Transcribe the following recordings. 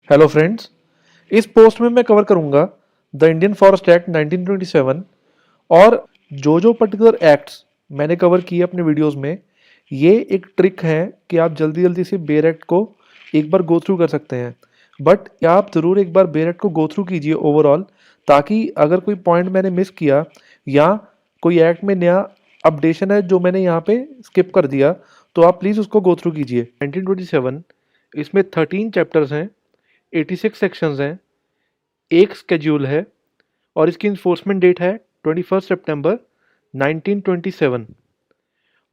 Hello friends, इस post में मैं कवर करूंगा द इंडियन फॉरेस्ट एक्ट 1927 और जो पर्टिकुलर एक्ट्स मैंने कवर किए अपने वीडियोस में। ये एक ट्रिक है कि आप जल्दी जल्दी से बेयर एक्ट को एक बार गो थ्रू कर सकते हैं। बट आप ज़रूर एक बार बेयर एक्ट को गो थ्रू कीजिए ओवरऑल, ताकि अगर कोई पॉइंट मैंने मिस किया या कोई एक्ट में नया अपडेशन है जो मैंने यहाँ पे स्किप कर दिया, तो आप प्लीज़ उसको गो थ्रू कीजिए। 1927 इसमें 13 चैप्टर्स हैं, 86 सेक्शंस हैं, एक स्केड्यूल है और इसकी इन्फोर्समेंट डेट है 21 सितंबर 1927।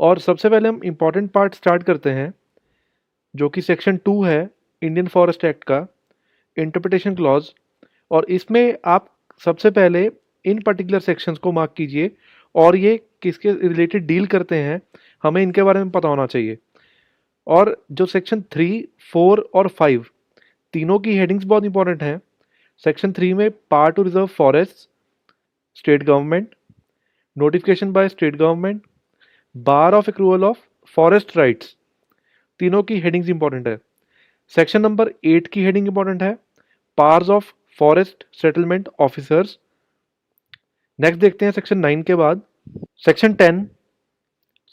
और सबसे पहले हम इम्पॉर्टेंट पार्ट स्टार्ट करते हैं, जो कि सेक्शन 2 है इंडियन फॉरेस्ट एक्ट का, इंटरप्रिटेशन क्लॉज। और इसमें आप सबसे पहले इन पर्टिकुलर सेक्शंस को मार्क कीजिए और ये किसके रिलेटेड डील करते हैं, हमें इनके बारे में पता होना चाहिए। और जो सेक्शन 3, 4 और 5 तीनों की हेडिंग्स बहुत इंपॉर्टेंट हैं। सेक्शन 3 में power to reserve forest state government, notification by state government, bar of accrual of forest rights, तीनों की हेडिंग्स इंपॉर्टेंट है। सेक्शन नंबर 8 की हेडिंग इंपॉर्टेंट है, powers of forest settlement officers. Next देखते हैं सेक्शन 9 के बाद section 10।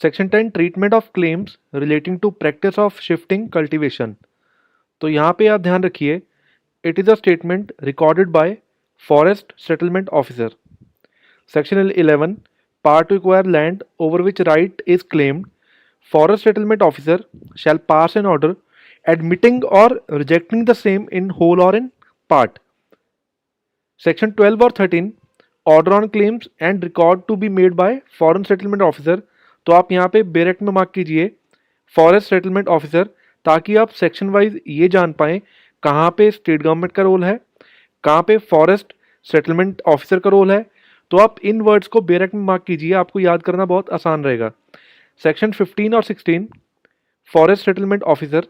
Section 10 treatment of claims relating to practice of shifting cultivation. तो यहाँ पे आप ध्यान रखिए, it is a statement recorded by forest settlement officer. Section 11, power to acquire land over which right is claimed, forest settlement officer shall pass an order admitting or rejecting the same in whole or in part. Section 12 और 13, order on claims and record to be made by foreign settlement officer. तो आप यहाँ पे बेरेक्ट में mark कीजिए forest settlement officer, ताकि आप section wise ये जान पाएँ कहाँ पे स्टेट गवर्नमेंट का रोल है, कहाँ पे फॉरेस्ट सेटलमेंट ऑफिसर का रोल है। तो आप इन वर्ड्स को बेरेक्ट में मार्क कीजिए, आपको याद करना बहुत आसान रहेगा। सेक्शन 15 और 16 फॉरेस्ट सेटलमेंट ऑफिसर।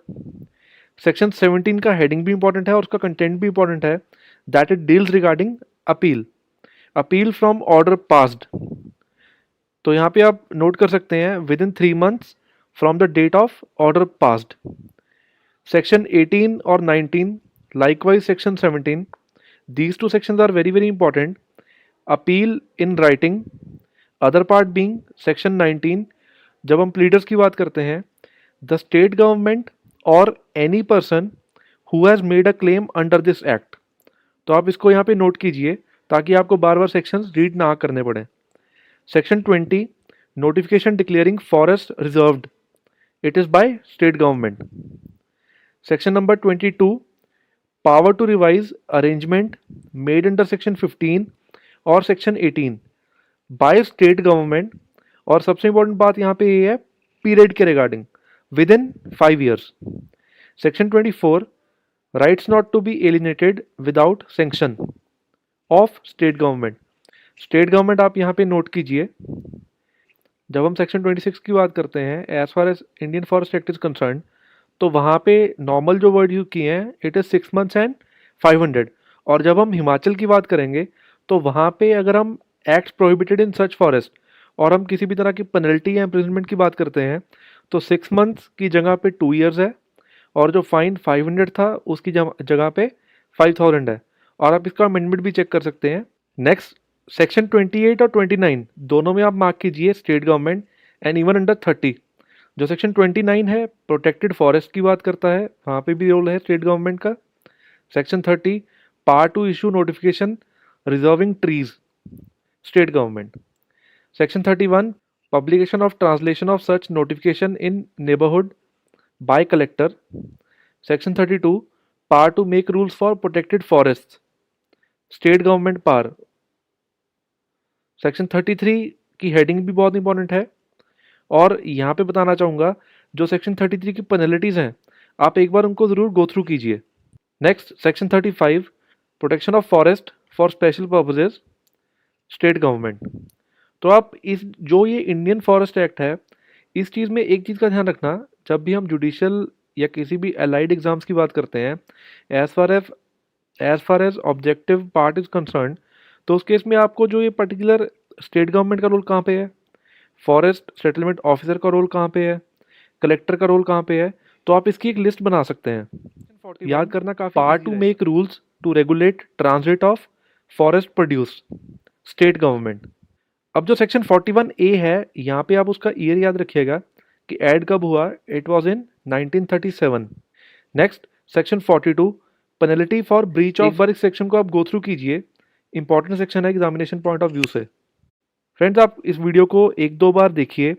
सेक्शन 17 का हेडिंग भी इंपॉर्टेंट है और उसका कंटेंट भी इंपॉर्टेंट है, that it deals regarding appeal from order passed. तो यहाँ पे आप नोट कर सकते हैं within 3 months from the date of order passed. Section 18 or 19, likewise Section 17. These two sections are very important. Appeal in writing. Other part being Section 19. जब हम pleaders की बात करते हैं, the state government or any person who has made a claim under this act. तो आप इसको यहाँ पे नोट कीजिए ताकि आपको बार बार सेक्शंस रीड ना करने पड़े। Section 20, notification declaring forest reserved. It is by state government. Section number 22, power to revise arrangement made under section 15 और section 18 by state government। और सबसे इंपॉर्टेंट बात यहाँ पे ये है पीरियड के regarding, within 5 years। Section 24, rights not to be alienated without sanction of state government. State government आप यहाँ पे नोट कीजिए। जब हम सेक्शन 26 की बात करते हैं, as far as Indian Forest Act is concern, तो वहाँ पे नॉर्मल जो वर्ड यूज किए हैं इट इज़ 6 months एंड 500। और जब हम हिमाचल की बात करेंगे तो वहाँ पे अगर हम एक्ट प्रोहिबिटेड इन सच फॉरेस्ट और हम किसी भी तरह की पेनल्टी या इम्प्रिजनमेंट की बात करते हैं, तो 6 months की जगह पे 2 years है और जो फाइन 500 था उसकी जगह पे 5000 है। और आप इसका अमेंडमेंट भी चेक कर सकते हैं। नेक्स्ट सेक्शन 28 और 29 दोनों में आप मार्क कीजिए state government and even under 30। जो सेक्शन 29 है प्रोटेक्टेड फॉरेस्ट की बात करता है, वहाँ पे भी रोल है स्टेट गवर्नमेंट का। Section 30, power to issue notification reserving trees, state government. Section 31, publication of translation of such notification in neighbourhood by collector. Section 32, power to make rules for protected forest, state government power. Section 33 की heading भी बहुत important है और यहाँ पे बताना चाहूँगा जो सेक्शन 33 की पेनल्टीज़ हैं आप एक बार उनको ज़रूर गो थ्रू कीजिए। Next section 35, protection of forest for special purposes, state government. तो आप इस जो ये इंडियन फॉरेस्ट एक्ट है, इस चीज़ में एक चीज़ का ध्यान रखना, जब भी हम जुडिशियल या किसी भी अलाइड एग्जाम्स की बात करते हैं, as far as objective part is concern, तो उस केस में आपको जो ये पर्टिकुलर स्टेट गवर्नमेंट का रोल कहाँ पे है, फॉरेस्ट सेटलमेंट ऑफिसर का रोल कहाँ पे है, कलेक्टर का रोल कहाँ पे है, तो आप इसकी एक लिस्ट बना सकते हैं। याद करना काफी part to make rules to regulate transit of forest produce state government. अब जो सेक्शन 41A है, यहाँ पे आप उसका ईयर याद रखिएगा कि ऐड कब हुआ, it was in 1937। Next section 42 penalty for breach of, एक बार इस सेक्शन को आप गो थ्रू कीजिए, इंपॉर्टेंट सेक्शन है एग्जामिनेशन पॉइंट ऑफ व्यू से। फ्रेंड्स, आप इस वीडियो को एक दो बार देखिए,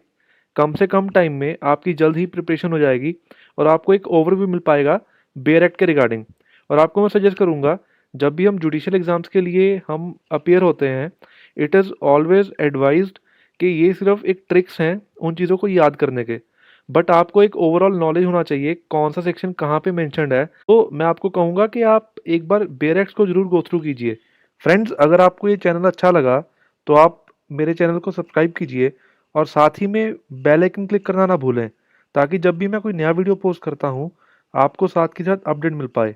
कम से कम टाइम में आपकी जल्द ही प्रिपरेशन हो जाएगी और आपको एक ओवरव्यू मिल पाएगा बेयर एक्ट के रिगार्डिंग। और आपको मैं सजेस्ट करूंगा, जब भी हम जुडिशियल एग्जाम्स के लिए हम अपियर होते हैं, इट इज़ ऑलवेज एडवाइज्ड कि ये सिर्फ एक ट्रिक्स हैं उन चीज़ों को याद करने के, बट आपको एक ओवरऑल नॉलेज होना चाहिए कौन सा सेक्शन कहाँ पे मेंशन्ड है। तो मैं आपको कहूँगा कि आप एक बार बेयर एक्ट को जरूर गो थ्रू कीजिए। फ्रेंड्स, अगर आपको ये चैनल अच्छा लगा तो आप मेरे चैनल को सब्सक्राइब कीजिए और साथ ही में बेल आइकन क्लिक करना ना भूलें, ताकि जब भी मैं कोई नया वीडियो पोस्ट करता हूँ आपको साथ के साथ अपडेट मिल पाए।